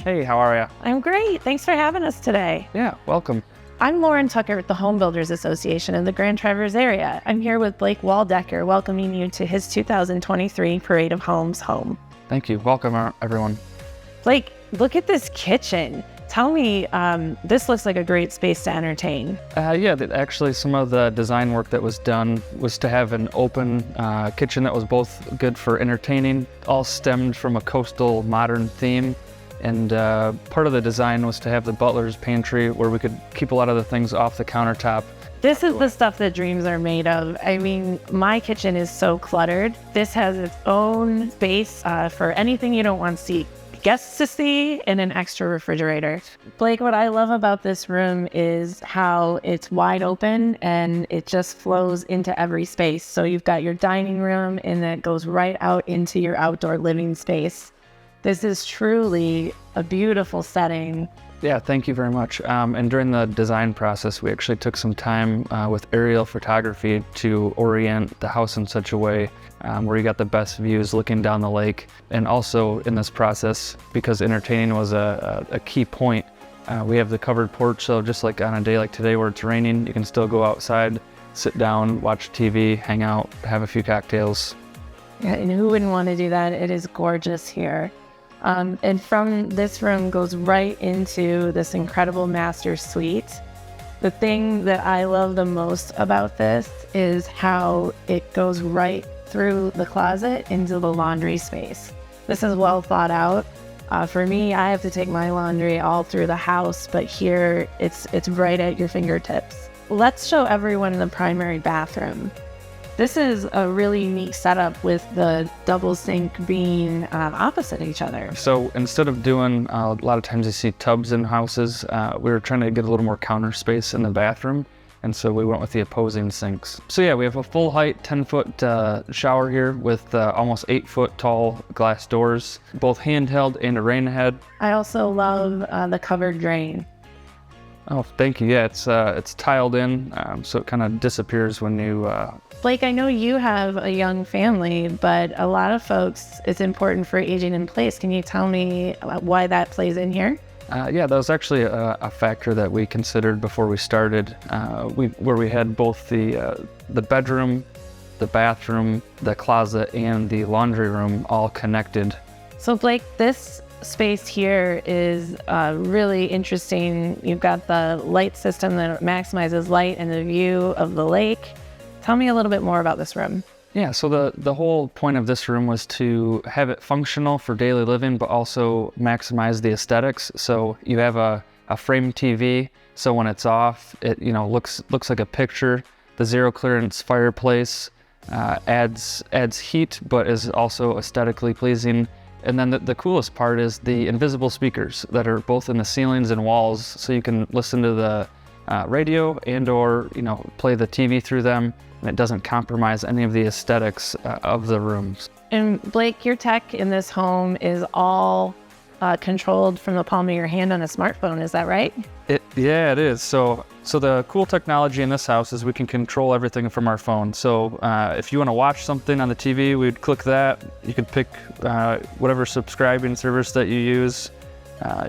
Hey, how are you? I'm great. Thanks for having us today. Yeah, welcome. I'm Lauren Tucker with the Home Builders Association in the Grand Traverse area. I'm here with Blake Waldecker, welcoming you to his 2023 Parade of Homes home. Thank you. Welcome, everyone. Blake, look at this kitchen. Tell me, this looks like a great space to entertain. Actually, some of the design work that was done was to have an open kitchen that was both good for entertaining, all stemmed from a coastal modern theme. And part of the design was to have the butler's pantry where we could keep a lot of the things off the countertop. This is the stuff that dreams are made of. I mean, my kitchen is so cluttered. This has its own space for anything you don't want guests to see, and an extra refrigerator. Blake, what I love about this room is how it's wide open and it just flows into every space. So you've got your dining room and that goes right out into your outdoor living space. This is truly a beautiful setting. Yeah, thank you very much. And during the design process, we actually took some time with aerial photography to orient the house in such a way where you got the best views looking down the lake. And also in this process, because entertaining was a key point, we have the covered porch. So just like on a day like today where it's raining, you can still go outside, sit down, watch TV, hang out, have a few cocktails. Yeah, and who wouldn't want to do that? It is gorgeous here. And from this room goes right into this incredible master suite. The thing that I love the most about this is how it goes right through the closet into the laundry space. This is well thought out. For me, I have to take my laundry all through the house, but here it's right at your fingertips. Let's show everyone the primary bathroom. This is a really unique setup with the double sink being opposite each other. So instead of doing, a lot of times you see tubs in houses, we were trying to get a little more counter space in the bathroom. And so we went with the opposing sinks. So yeah, we have a full height 10-foot shower here with almost 8-foot tall glass doors, both handheld and a rain head. I also love the covered drain. Oh, thank you. Yeah, it's tiled in, so it kind of disappears when you... Blake, I know you have a young family, but a lot of folks, it's important for aging in place. Can you tell me why that plays in here? Yeah, that was actually a factor that we considered before we started, where we had both the bedroom, the bathroom, the closet, and the laundry room all connected. So Blake, this space here is really interesting. You've got the light system that maximizes light and the view of the lake. Tell me a little bit more about this room. Yeah, so the whole point of this room was to have it functional for daily living, but also maximize the aesthetics. So you have a frame TV, so when it's off, it looks like a picture. The zero clearance fireplace adds heat, but is also aesthetically pleasing. And then the coolest part is the invisible speakers that are both in the ceilings and walls, so you can listen to the radio and/or play the TV through them, and it doesn't compromise any of the aesthetics of the rooms. And Blake, your tech in this home is all controlled from the palm of your hand on a smartphone. Is that right? Yeah, it is. So the cool technology in this house is we can control everything from our phone. So if you want to watch something on the TV, we'd click that. You could pick whatever subscribing service that you use.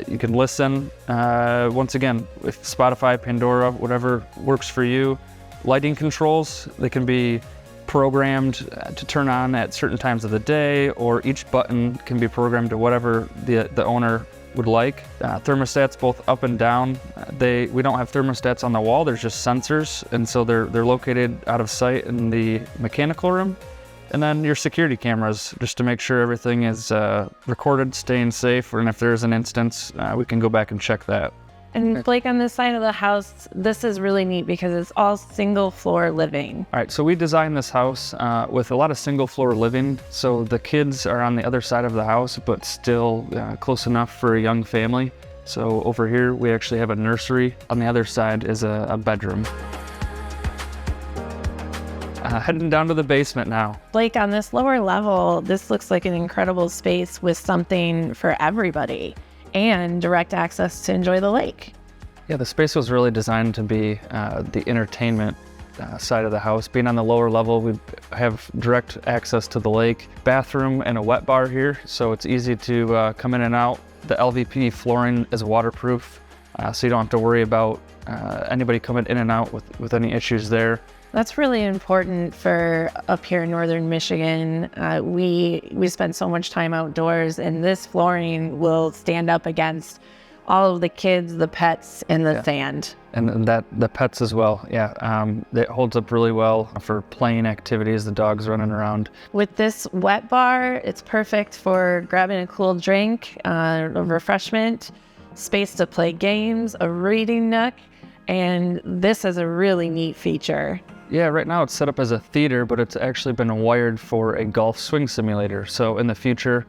You can listen. Once again, if Spotify, Pandora, whatever works for you. Lighting controls, they can be programmed to turn on at certain times of the day, or each button can be programmed to whatever the owner would like. Thermostats both up and down. We don't have thermostats on the wall, there's just sensors, and so they're located out of sight in the mechanical room. And then your security cameras, just to make sure everything is recorded, staying safe, and if there's an instance, we can go back and check that. And Blake, on this side of the house, this is really neat because it's all single floor living. All right, so we designed this house with a lot of single floor living. So the kids are on the other side of the house, but still close enough for a young family. So over here, we actually have a nursery. On the other side is a bedroom. Heading down to the basement now. Blake, on this lower level, this looks like an incredible space with something for everybody and direct access to enjoy the lake. Yeah, the space was really designed to be the entertainment side of the house. Being on the lower level, we have direct access to the lake, bathroom, and a wet bar here, so it's easy to come in and out The LVP flooring is waterproof, so you don't have to worry about anybody coming in and out with any issues there. That's really important for up here in northern Michigan. We spend so much time outdoors, and this flooring will stand up against all of the kids, the pets, and the sand. And that the pets as well, it holds up really well for playing activities, the dogs running around. With this wet bar, it's perfect for grabbing a cool drink, a refreshment, space to play games, a reading nook, and this is a really neat feature. Yeah, right now it's set up as a theater, but it's actually been wired for a golf swing simulator. So in the future,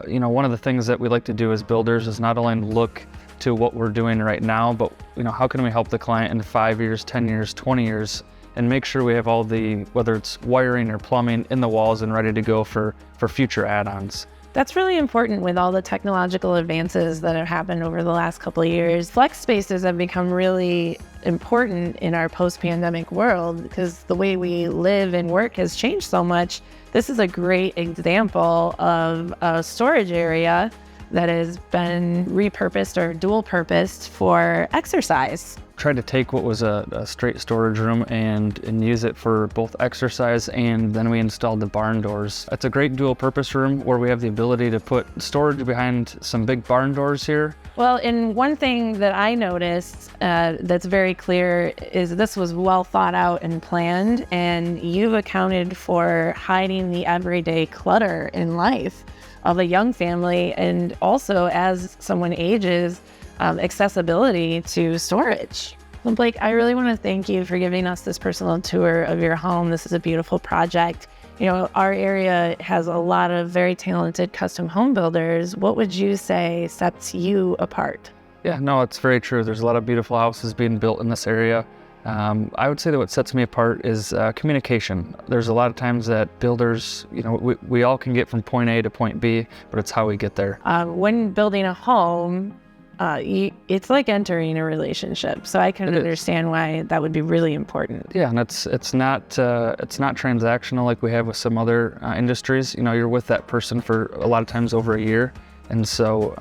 one of the things that we like to do as builders is not only look to what we're doing right now, but how can we help the client in 5 years, 10 years, 20 years, and make sure we have all the, whether it's wiring or plumbing, in the walls and ready to go for future add-ons. That's really important with all the technological advances that have happened over the last couple of years. Flex spaces have become really important in our post-pandemic world because the way we live and work has changed so much. This is a great example of a storage area that has been repurposed or dual purposed for exercise. Tried to take what was a straight storage room and use it for both exercise, and then we installed the barn doors. It's a great dual purpose room where we have the ability to put storage behind some big barn doors here. Well, and one thing that I noticed that's very clear is this was well thought out and planned, and you've accounted for hiding the everyday clutter in life of a young family, and also as someone ages, accessibility to storage. Well, Blake, I really want to thank you for giving us this personal tour of your home. This is a beautiful project. Our area has a lot of very talented custom home builders. What would you say sets you apart? Yeah, no, it's very true. There's a lot of beautiful houses being built in this area. I would say that what sets me apart is communication. There's a lot of times that builders, we all can get from point A to point B, but it's how we get there. When building a home, it's like entering a relationship. So I can understand why that would be really important. Yeah, and it's not transactional like we have with some other industries. You're with that person for a lot of times over a year. And so,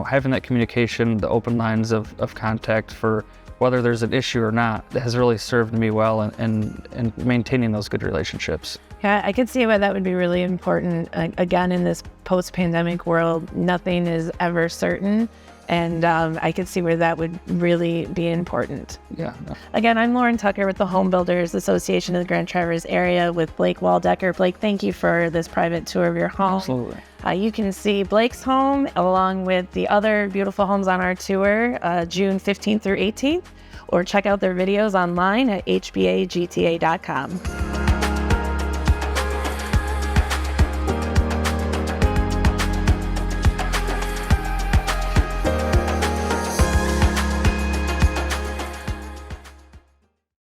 having that communication, the open lines of contact for whether there's an issue or not, has really served me well in maintaining those good relationships. Yeah, I could see why that would be really important. Again, in this post-pandemic world, nothing is ever certain. And I could see where that would really be important. Yeah. No. Again, I'm Lauren Tucker with the Home Builders Association of the Grand Traverse area with Blake Waldecker. Blake, thank you for this private tour of your home. Absolutely. You can see Blake's home along with the other beautiful homes on our tour June 15th through 18th, or check out their videos online at hbagta.com.